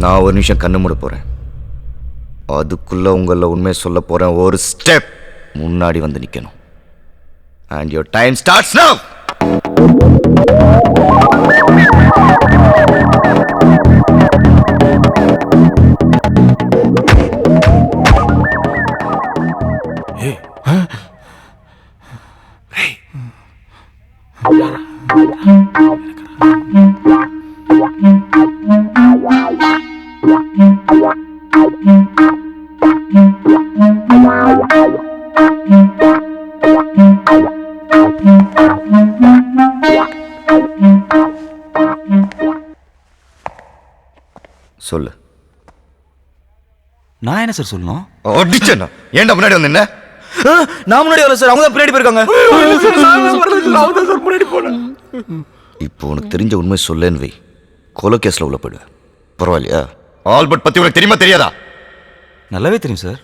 நான் ஒரு நிமிஷம் கண்ணு மூட போகிறேன். அதுக்குள்ளே உங்களில் உண்மையை சொல்ல போகிறேன். ஒரு ஸ்டெப் முன்னாடி வந்து நிற்கணும். And your time starts now. சொல்லு. நான் என்ன சார் சொல்லணும்? அடிச்சேன்னா ஏன்டா முன்னாடி வந்து என்ன? நான் முன்னாடி வரல சார், அவங்க தான் பின்னாடி போயிருக்காங்க. இப்போ உனக்கு தெரிஞ்ச உண்மை சொல்லேன்னு வை, கொலை கேஸில் உள்ள போயிடுவேன். பரவாயில்லையா? ஆல்பர்ட் பற்றி உனக்கு தெரியுமா தெரியாதா? நல்லாவே தெரியும் சார்.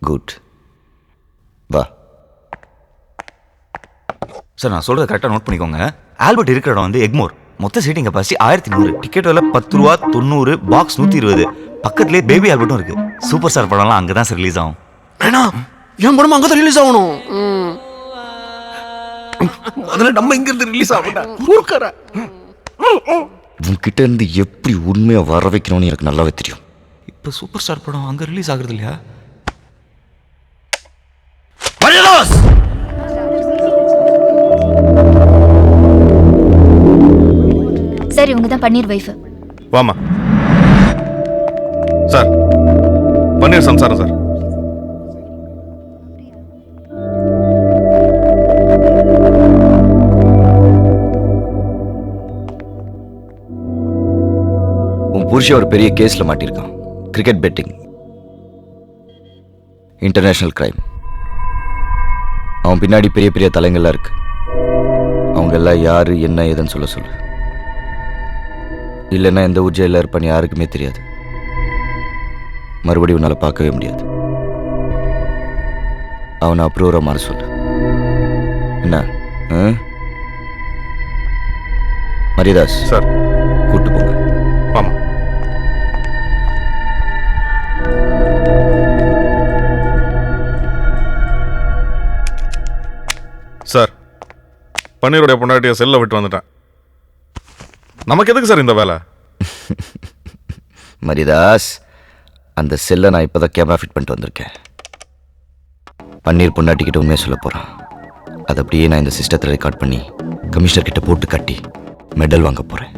குட், வா. சார் நான் சொல்கிறத கரெக்டாக நோட் பண்ணிக்கோங்க. ஆல்பர்ட் இருக்கிற இடம் வந்து எக்மோர். மொத்த சீட்டிங் கெப்பாசிட்டி 1100. டிக்கெட் விலை 10 ரூபா 90. பாக்ஸ் 120. பக்கத்துலேயே பேபி ஆல்பர்ட்டும் இருக்கு. சூப்பர் ஸ்டார் படம்லாம் அங்கே தான் சார் ரிலீஸ் ஆகும். ஏன்னா என் படம் அங்கே தான் ரிலீஸ் ஆகணும். அதில் நம்ம இங்கிருந்து ரிலீஸ் ஆகணும். உன்கிட்ட இருந்து எப்படி உண்மையை வர வைக்கணும்னு எனக்கு நல்லாவே தெரியும். இப்போ சூப்பர் ஸ்டார் படம் அங்கே ரிலீஸ் ஆகுறது இல்லையா? சார் இவங்க தான் பன்னீர் வைஃப். வாமா சார், பன்னீர் சம்சாரம் சார். உன் புருஷன் ஒரு பெரிய கேஸ்ல மாட்டிருக்கான். Cricket betting, international crime. அவன் பின்னாடி பெரிய பெரிய தலைங்கள்லாம் இருக்கு. அவங்க எல்லாம் யாரு என்ன ஏதுன்னு சொல்ல சொல்லு. இல்லைன்னா எந்த ஊர் ஜெயிலில் இருப்பான்னு யாருக்குமே தெரியாது. மறுபடியும் உன்னால் பார்க்கவே முடியாது. அவனை அப்ரூவராக மாற சொல்லு. என்ன மரியதாஸ் சார் கூட்டு போங்க. ஆமா சார், பன்னீருடைய பொண்டாட்டியை செல்ல விட்டு வந்துட்டேன். நமக்கு எதுக்கு சார் இந்த வேலை? மரியதாஸ், அந்த செல்லை நான் இப்போ தான் கேமரா ஃபிட் பண்ணிட்டு வந்திருக்கேன். பன்னீர் பொண்டாட்டிக்கிட்ட உண்மையை சொல்ல போகிறான். அதை அப்படியே நான் இந்த சிஸ்டத்தில் ரெக்கார்ட் பண்ணி கமிஷனர் கிட்ட போட்டு கட்டி மெடல் வாங்க போகிறேன்.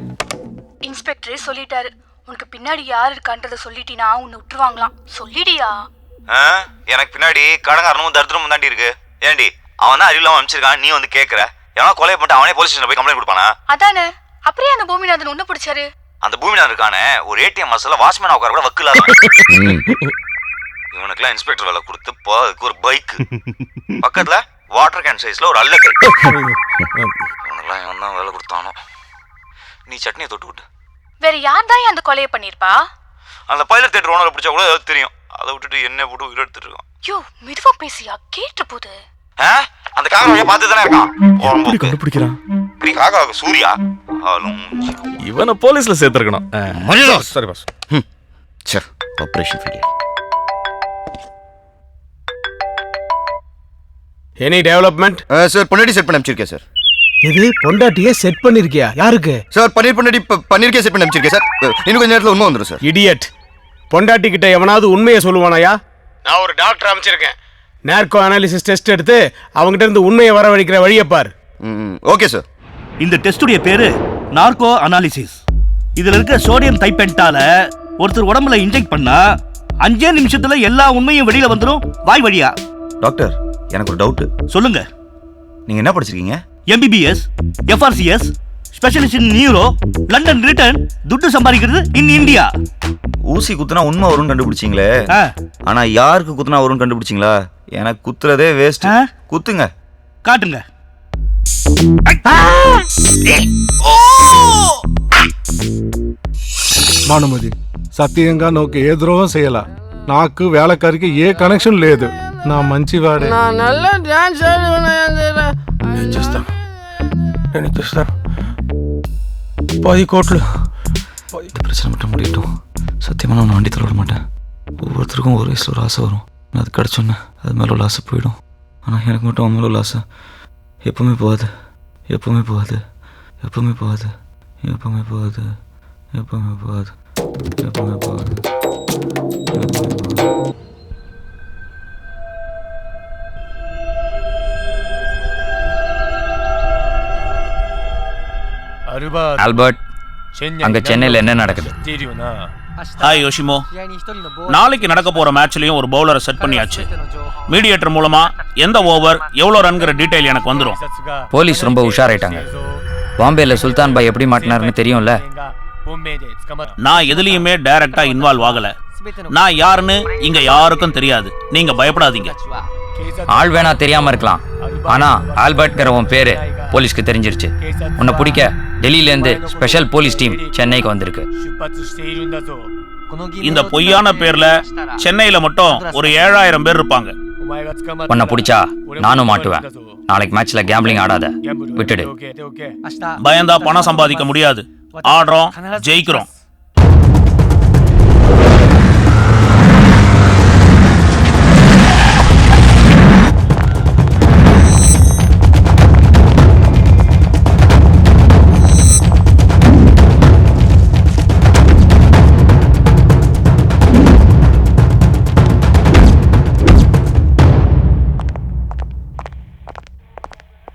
இன்ஸ்பெக்டரே சொல்லிட்டாரு, உனக்கு பின்னாடி யார் இருக்கான்றத சொல்லிட்டினா உன்னை விட்டுருவாங்களாம். சொல்லிடியா? எனக்கு பின்னாடி கடங்காரனும் தரித்திரமும் தாண்டி இருக்கு. ஏண்டி அவன் தான் அறிவில்லாம அனுப்பிச்சிருக்கான், நீ வந்து கேட்குற? எவனா கொலை பண்ணிட்டு அவனே போலீஸ் ஸ்டேஷன் போய் கம்ப்ளைண்ட் கொடுப்பானா? அதானே. அப்படியே அந்த பூமிநாதன் உன்ன பிடிச்சாரு. அந்த பூமிநாதன் இருக்கானே ஒரு ஏடிஎம் மசாலா வாட்ச்மேன் உட்கார கூட வக்கில்லாத. இவனுக்குலாம் இன்ஸ்பெக்டர் வேலை கொடுத்து அதுக்கு ஒரு பைக் பக்கத்துல வாட்டர் கேன் சைஸ்ல ஒரு அல்லக்கை. இவனுக்குலாம் இவன் தான் வேலை கொடுத்தானோ. நீ சட்னியை தொட்டு விட்டு. வேற யார் தான் அந்த கொலையை பண்ணிருப்பா? அந்த பைலட் தியேட்டர் ஓனரை பிடிச்சா கூட ஏதாவது தெரியும். அதை விட்டுட்டு என்ன போட்டு உயிர் எடுத்துட்டு இருக்கான். யோ மெதுவா பேசியா, கேட்டு போகுது. அந்த காக்கா பார்த்து தானே இருக்கான். கண்டுபிடிக்கிறான். காக்கா சூர்யா இவனை போலீஸ்ல சேர்த்திருக்கணும். சரி boss. Operation failure. Any development? Sir பொண்டாட்டி செட் பண்ணி அனுப்பிச்சிருக்கேன் சார். இது பொண்டாட்டியே செட் பண்ணிருக்கியா? யாருக்கு சார்? பன்னீர் பொண்டாட்டி பன்னீருக்கே செட் பண்ணி அனுப்பிச்சிருக்கேன் சார். இன்னும் கொஞ்சம் நேரத்தில் உண்மை வந்துடும் சார். இடியட், பொண்டாட்டி கிட்ட எவனாவது உண்மையை சொல்லுவானாயா? நான் ஒரு டாக்டர் அமைச்சிருக்கேன். நேர்கோ அனாலிசிஸ் டெஸ்ட் எடுத்து அவங்ககிட்ட இருந்து உண்மையை வரவழைக்கிற வழியை பார். Okay sir. இந்த டெஸ்டுடைய பேரு நார்கோ அனாலிசிஸ். இதுல இருக்க சோடியம் தைப்பென்டால ஒருத்தர் உடம்புல இன்ஜெக்ட் பண்ணா 5 நிமிஷத்துல எல்லா உண்மையும் வெளியில வந்துடும் வாய் வழியா. டாக்டர், எனக்கு ஒரு டவுட். சொல்லுங்க. நீங்க என்ன படிச்சிருக்கீங்க? MBBS, FRCS, specialist in neuro, London return, துட்டு சம்பாதிக்கிறது இன் இந்தியா. ஊசி குத்துனா உண்மை வரும்னு கண்டுபிடிச்சிங்களே, ஆனா யாருக்கு குத்துனா வரும்னு கண்டுபிடிச்சிங்களா? எனக்கு குத்துறதே வேஸ்ட். குத்துங்க, காட்டுங்க. భానుమతి సత్యంగా నాకు ఏ ద్రోహం చేయాల. నాకు వేళకారికి ఏ కనెక్షన్ లేదు. నా మంచివాడే. నేను చేస్తాను 10 కోట్లు இந்த பிரச்சனை மட்டும் முடியட்டும். சத்தியமாக நான் வண்டி தள்ள விட மாட்டேன். ஒவ்வொருத்தருக்கும் ஒரு வயசில் ஒரு ஆசை வரும். நான் அது கிடச்சோன்னே அது மேலே உள்ள ஆசை போயிடும். ஆனால் எனக்கு மட்டும் அவன் மேலே உள்ள ஆசை எப்பவுமே போகாது, எப்பவுமே போகாது, எப்பவுமே போகாது, எப்பவுமே போகாது, எப்பவுமே போகாது, எப்பவுமே போகாது, எப்பவுமே போகாது. ஆல்பர்ட், அங்க சென்னையில் என்ன நடக்குது? ஹாய் யோஷிமோ, நாளைக்கு நடக்க போற மேட்ச்லயும் ஒரு பவுலரை செட் பண்ணியாச்சு. மீடியேட்டர் மூலமா எந்த ஓவர் எவ்வளோ ரன்கிற டீடைல் எனக்கு வந்துடும். போலீஸ் ரொம்ப உஷாராயிட்டாங்க. பாம்பேல சுல்தான் பாய் எப்படி மாட்டினாருன்னு தெரியும்ல. நான் எதுலயுமே டைரக்டா இன்வால்வ் ஆகல. நான் யாருன்னு இங்க யாருக்கும் தெரியாது. நீங்க பயப்படாதீங்க. ஆள் வேணா தெரியாம இருக்கலாம், ஆனா ஆல்பர்ட்ங்கிற உன் பேரு போலீஸ்க்கு தெரிஞ்சிருச்சு. உன்னை பிடிக்க டெல்லியில இருந்து ஸ்பெஷல் போலீஸ் டீம் சென்னைக்கு வந்திருக்கு. இந்த பொய்யான பேர்ல சென்னையில மட்டும் ஒரு 7000 பேர் இருப்பாங்க. உன்னை பிடிச்சா நானும் மாட்டுவேன். நாளைக்கு மேட்ச்ல கேம்பிளிங் ஆடாத, விட்டுடு. பயந்தா பணம் சம்பாதிக்க முடியாது. ஆடுறோம், ஜெயிக்கிறோம்.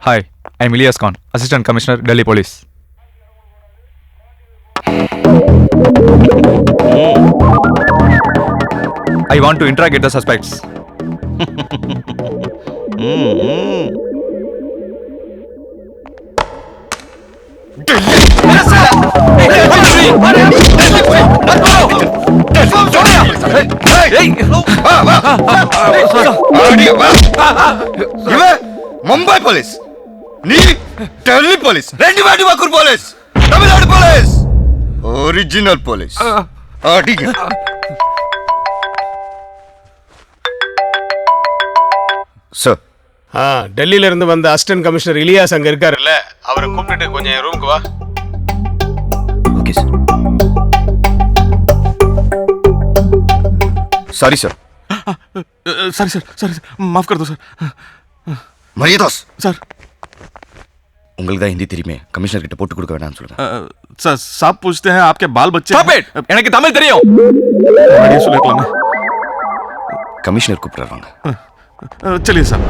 Hi, I'm Ilyas Khan, Assistant Commissioner, Delhi Police. I want to interrogate the suspects. Mumbai police, நீ டெல்லி போலீஸ், ரெண்டு வாட்டி Vakkur police, Tamil Nadu police, original police. அடிங்க. சார், டெல்லியில இருந்து வந்த அசிஸ்டன்ட் கமிஷனர் இலியாஸ் அங்க இருக்காருல்ல, அவரை கூப்பிட்டுட்டு கொஞ்சம் என் ரூமுக்கு வா. Okay sir. Sorry sir. Sorry sir, sorry माफ कर दो सर. மரியதாஸ் सर, உங்களுக்கு தான் ஹிந்தி தெரியுமே, கமிஷனர் கிட்ட போட்டு கொடுக்க வேணாம்னு சொல்லுங்க. सर साहब पूछते हैं आपके बाल बच्चे. Stop it! எனக்கு தமிழ் தெரியும். बढ़िया சொல்லிருக்கலாமே. கமிஷனர் கூப்பிடுறாங்க. चलिए सर.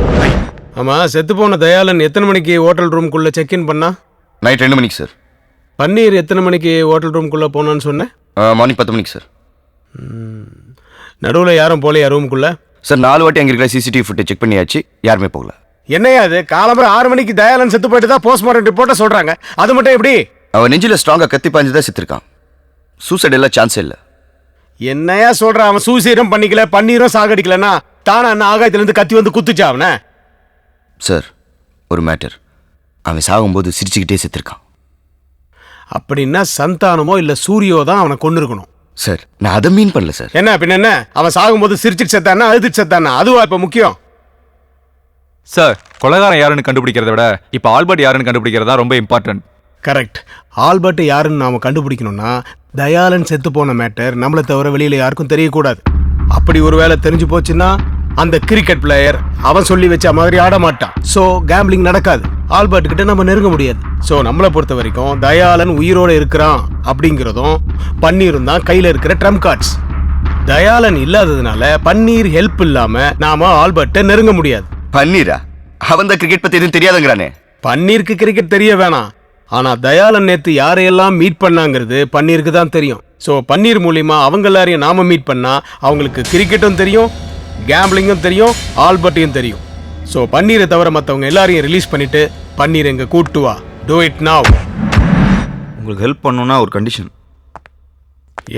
ஆமா, செத்து போன தயாளன் எத்தனை மணிக்கு ஹோட்டல் ரூம்குள்ள செக் இன் பண்ணா? நைட் 2 மணிக்கு சார். பன்னீர் எத்தனை மணிக்கு ஹோட்டல் ரூம்குள்ள போனான்னு சொன்னேன்? மார்னிங் 10 மணிக்கு சார். நடுவில் யாரும் போலையா ரூம்குள்ள? சார் 4 வாட்டி அங்கே இருக்கிற சிசிடிவி ஃபுட்டேஜ் செக் பண்ணியாச்சு, யாருமே போகல. என்னையா அது, காலம்பர 6 மணிக்கு தயாளன் செத்து போயிட்டு தான் போஸ்ட்மார்ட்டம் ரிப்போர்ட்டை சொல்றாங்க. அது மட்டும் எப்படி? அவன் நெஞ்சில் ஸ்ட்ராங்காக கத்தி பாஞ்சு தான் செத்துருக்கான். சூசைட் எல்லாம் சான்ஸே இல்லை. என்னையா சொல்றான்? அவன் சூசைடும் பண்ணிக்கல, பன்னீரும் சாகடிக்கலன்னா தானே அண்ணன் ஆகாயத்திலேருந்து கத்தி வந்து குத்துச்சா அவனை? சார், ஒரு மேட்டர். அவன் சாகும்போது சிரிச்சுக்கிட்டே செத்துருக்கான். அப்படின்னா சந்தானமோ இல்லை சூரியோ தான் அவனை கொண்டு இருக்கணும். சார், நான் அதை மீன் பண்ணல சார். என்ன பின்ன என்ன, அவன் சாகும்போது சிரிச்சிட்டு செத்தானா அழுதுட்டு செத்தானா? அதுவா இப்ப முக்கியம்? சார், கொலைகாரன் யாருன்னு கண்டுபிடிக்கிறத விட இப்போ ஆல்பர்ட் யாருன்னு கண்டுபிடிக்கிறதா ரொம்ப இம்பார்ட்டன்ட். கரெக்ட். ஆல்பர்ட் யாருன்னு நாம கண்டுபிடிக்கணும்னா தயாளன் செத்து போன மேட்டர் நம்மளை தவிர வெளியில யாருக்கும் தெரியக்கூடாது. அப்படி ஒரு வேளை தெரிஞ்சு போச்சுன்னா அந்த கிரிக்கெட் பிளேயர் அவன் சொல்லி வச்ச மாதிரி ஆட மாட்டான். ஸோ கேம்பிளிங் நடக்காது. ஆல்பர்ட் கிட்ட நம்ம நெருங்க முடியாது. ஸோ நம்மளை பொறுத்த வரைக்கும் தயாளன் உயிரோட இருக்கிறான் அப்படிங்கிறதும் பன்னீரும் தான் கையில இருக்கிற ட்ரம்ப் கார்ட்ஸ். தயாளன் இல்லாததுனால பன்னீர் ஹெல்ப் இல்லாம நாம ஆல்பர்ட்டை நெருங்க முடியாது. பன்னீரா? அவன் தான் கிரிக்கெட் பத்தி எதுவும் தெரியாதுங்கிறானே. பன்னீருக்கு கிரிக்கெட் தெரிய வேணாம், ஆனா தயாளன் நேத்து யாரையெல்லாம் மீட் பண்ணாங்கிறது பன்னீருக்கு தான் தெரியும். ஸோ பன்னீர் மூலியமா அவங்க எல்லாரையும் நாம மீட் பண்ணா அவங்களுக்கு கிரிக்கெட்டும் தெரியும், கேம்பிளிங்கும் தெரியும், ஆல்பர்ட்டையும் தெரியும். ஸோ பன்னீரை தவிர மற்றவங்க எல்லாரையும் ரிலீஸ் பண்ணிட்டு பன்னீர் எங்க கூட்டு வா. Do it now. உங்களுக்கு ஹெல்ப் பண்ணணும்னா ஒரு கண்டிஷன்.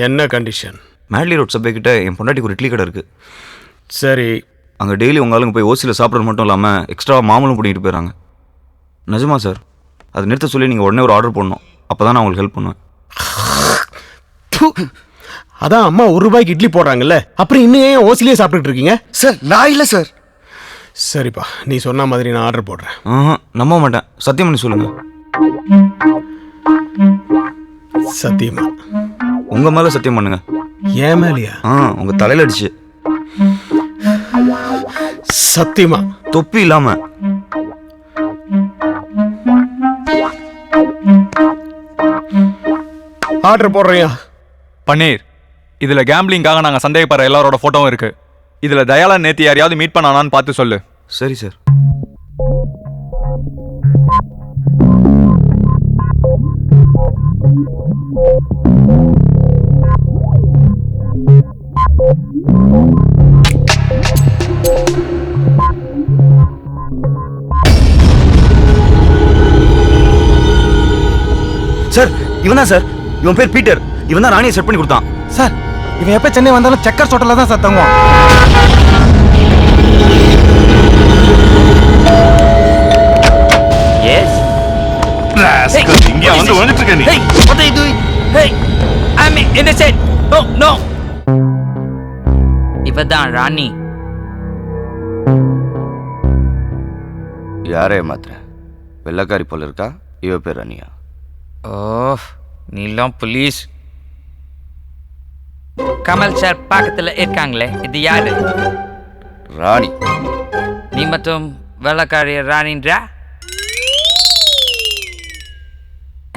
என்ன கண்டிஷன்? மேட்லி ரோட் சப்வே கிட்ட என் பொண்டாட்டிக்கு ஒரு இட்லி கடை இருக்குது. சரி, அங்கே டெய்லி உங்கள் ஆளுங்க போய் ஓசியில் சாப்பிட்றது மட்டும் இல்லாமல் எக்ஸ்ட்ரா மாமலும் பண்ணிட்டு போயிடறாங்க. நிஜமா சார்? அதை நிறுத்த சொல்லி நீங்கள் உடனே ஒரு ஆர்டர் பண்ணணும். அப்போ தான் நான் உங்களுக்கு ஹெல்ப் பண்ணுவேன். அதான் அம்மா ₹1 இட்லி போடுறாங்கல்ல, அப்புறம் இன்னும் ஏன் ஓசிலேயே சாப்பிட்டுட்டு இருக்கீங்க? சார், நான் இல்லை சார். சரிப்பா, நீ சொன்ன மாதிரி நான் ஆர்டர் போடுறேன். நம்ப மாட்டேன், சத்தியம் பண்ணி சொல்லுங்கள். சத்தியமா உங்க மேல சத்தியம் பண்ணுங்க. ஏன் மேலையா? உங்க தலையில அடிச்சு. சத்தியமா தொப்பி இல்லாம. ஆர்டர் போடுறியா? பன்னீர், இதுல கேம்பிளிங்காக நாங்க சந்தேகப்படுற எல்லாரோட போட்டோவும் இருக்கு. இதுல தயாளன் நேத்து யாரையாவது மீட் பண்ணானான்னு பார்த்து சொல்லு. சரி சார். சார் இவன் தான் சார். இவன் பேர் பீட்டர். இவன் தான் ராணியை செட் பண்ணி கொடுத்தான். சார் இவன் எப்போ சென்னை வந்தாலும் செக்கர்ஸ் ஹோட்டலில் தான் சார் தங்குவான். எஸ் இங்கே வந்து வந்துட்டு இருக்க நீ. Hey, what are you doing? Hey, I'm innocent. No, no. இவதான் ராணி. யாரே மாத்திர வெள்ளக்காரி போல இருக்கா? இவ பேர் ராணியா? ஓ, நீலாம் போலீஸ். கமல் சார் பக்கத்துல இருக்காங்களே, இது யாரு? ராணி. நீ மட்டும் வெள்ளக்காரி ராணின்றா?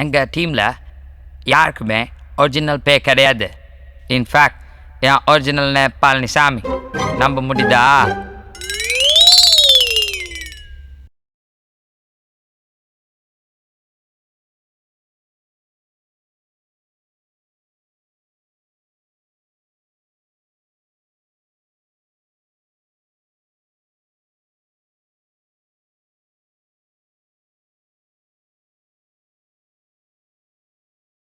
எங்க டீம்ல யாருக்குமே ஒரிஜினல் பே கிடையாது. இன்ஃபேக்ட் என் ஒரிஜினல் நேம் பழனிசாமி. நம்ப முடியுதா?